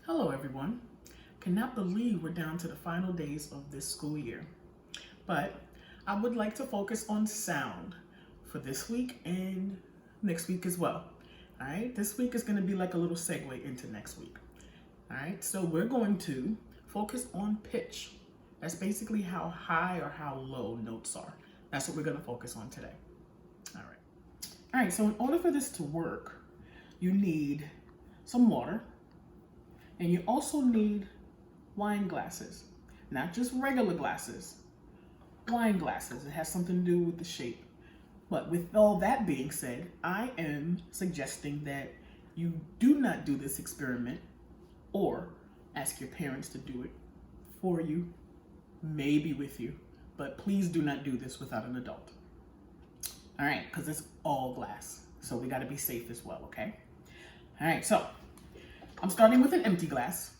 Hello everyone. Cannot believe we're down to the final days of this school year. But I would like to focus on sound for this week and next week as well. All right, this week is going to be like a little segue into next week. All right, so we're going to focus on pitch. That's basically how high or how low notes are. That's what we're going to focus on today. All right. All right, so in order for this to work, you need some water and you also need wine glasses, not just regular glasses, wine glasses. It has something to do with the shape. But with all that being said, I am suggesting that you do not do this experiment or ask your parents to do it for you, maybe with you, but please do not do this without an adult. All right, because it's all glass, so we got to be safe as well, okay? All right, so I'm starting with an empty glass,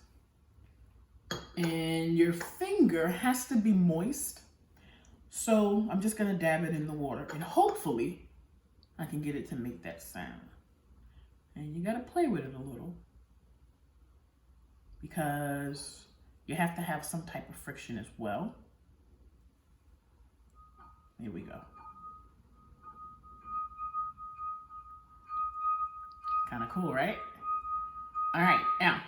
and your finger has to be moist. So I'm just gonna dab it in the water and hopefully I can get it to make that sound. And you gotta play with it a little because you have to have some type of friction as well. Here we go. Kind of cool, right? All right, now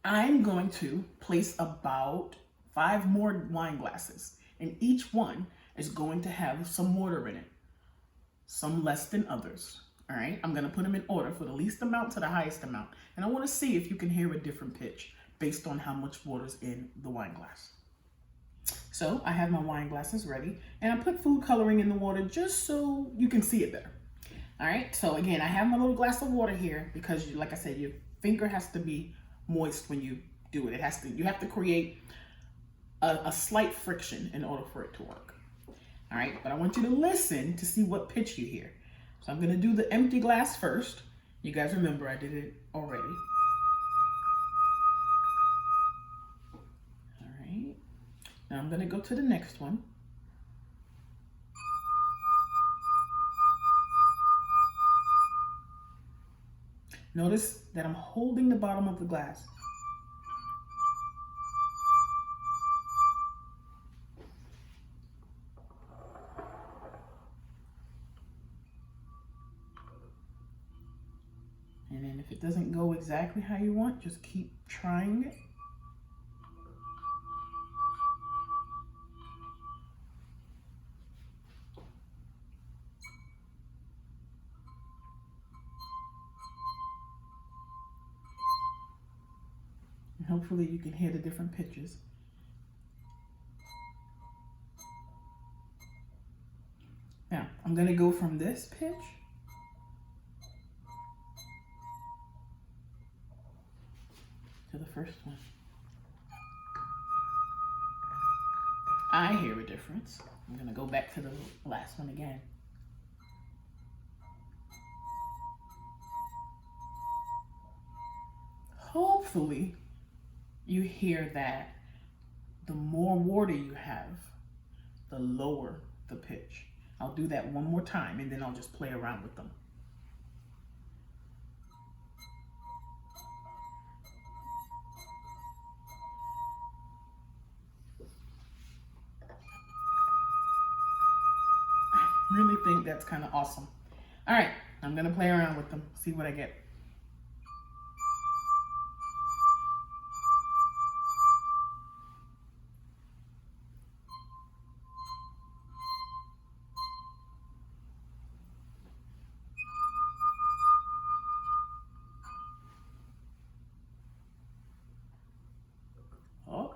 I'm going to place about 5 more wine glasses, and each one is going to have some water in it, some less than others. All right, I'm gonna put them in order for the least amount to the highest amount, and I want to see if you can hear a different pitch based on how much water's in the wine glass. So I have my wine glasses ready, and I put food coloring in the water just so you can see it better. All right, so again, I have my little glass of water here because, like I said, your finger has to be moist when you do it. You have to create a slight friction in order for it to work. All right, but I want you to listen to see what pitch you hear. So I'm gonna do the empty glass first. You guys remember I did it already. All right, now I'm gonna go to the next one. Notice that I'm holding the bottom of the glass. And then if it doesn't go exactly how you want, just keep trying it. And hopefully you can hear the different pitches. Now, I'm gonna go from this pitch to the first one. I hear a difference. I'm gonna go back to the last one again. Hopefully you hear that the more water you have, the lower the pitch. I'll do that one more time and then I'll just play around with them. I really think that's kind of awesome. All right, I'm gonna play around with them, see what I get. Oh.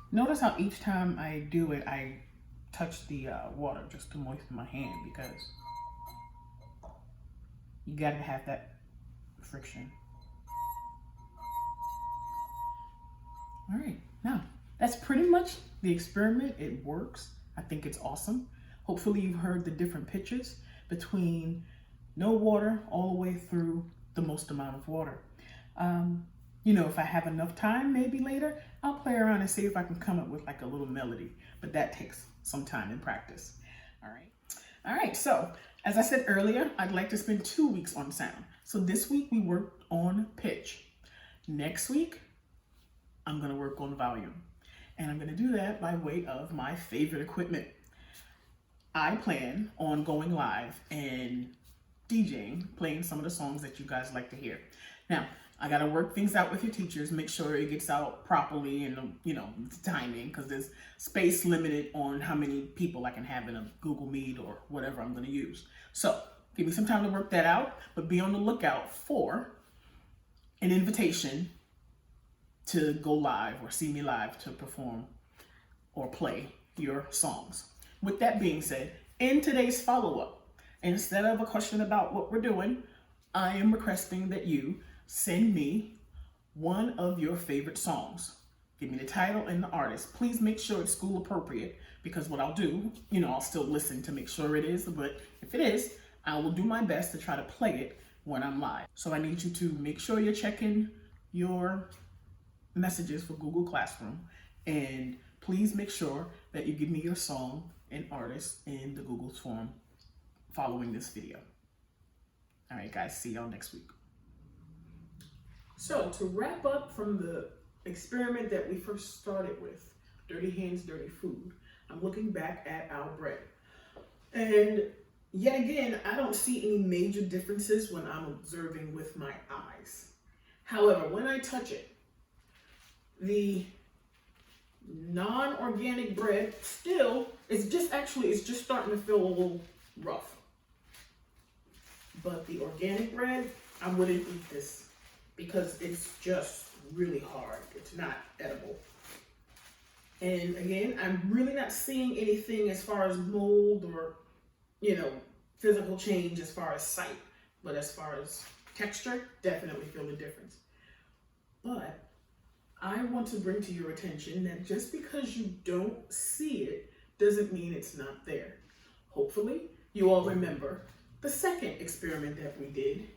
Notice how each time I do it, I touch the water just to moisten my hand because you gotta have that friction. All right, now that's pretty much the experiment. It works. I think it's awesome. Hopefully you've heard the different pitches between no water all the way through the most amount of water. You know, if I have enough time, maybe later, I'll play around and see if I can come up with like a little melody, but that takes some time and practice. All right, so as I said earlier, I'd like to spend 2 weeks on sound. So this week we worked on pitch. Next week, I'm gonna work on volume. And I'm gonna do that by way of my favorite equipment. I plan on going live and DJing, playing some of the songs that you guys like to hear. Now, I gotta work things out with your teachers, make sure it gets out properly and, you know, the timing, because there's space limited on how many people I can have in a Google Meet or whatever I'm gonna use. So give me some time to work that out, but be on the lookout for an invitation to go live or see me live to perform or play your songs. With that being said, in today's follow-up, instead of a question about what we're doing, I am requesting that you send me one of your favorite songs. Give me the title and the artist. Please make sure it's school appropriate, because what I'll do, you know, I'll still listen to make sure it is, but if it is, I will do my best to try to play it when I'm live. So I need you to make sure you're checking your messages for Google Classroom, and please make sure that you give me your song and artist in the Google form following this video. All right, guys, see y'all next week. So to wrap up from the experiment that we first started with, Dirty Hands, Dirty Food, I'm looking back at our bread. And yet again, I don't see any major differences when I'm observing with my eyes. However, when I touch it, the non-organic bread still is just it's just starting to feel a little rough. But the organic bread, I wouldn't eat this because it's just really hard. It's not edible. And again, I'm really not seeing anything as far as mold or, you know, physical change as far as sight. But as far as texture, definitely feel the difference. But I want to bring to your attention that just because you don't see it doesn't mean it's not there. Hopefully, you all remember the second experiment that we did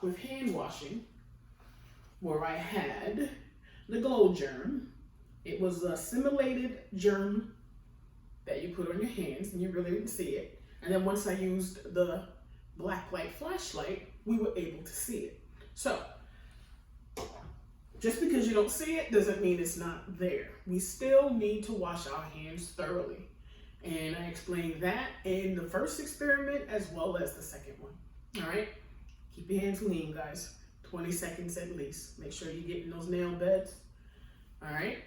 with hand washing, where I had the glow germ. It was a simulated germ that you put on your hands and you really didn't see it. And then once I used the black light flashlight, we were able to see it. So, just because you don't see it doesn't mean it's not there. We still need to wash our hands thoroughly. And I explained that in the first experiment as well as the second one. All right? Keep your hands clean, guys. 20 seconds at least. Make sure you're getting those nail beds. All right?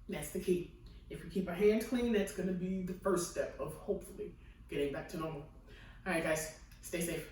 That's the key. If we keep our hands clean, that's going to be the first step of hopefully getting back to normal. All right, guys. Stay safe.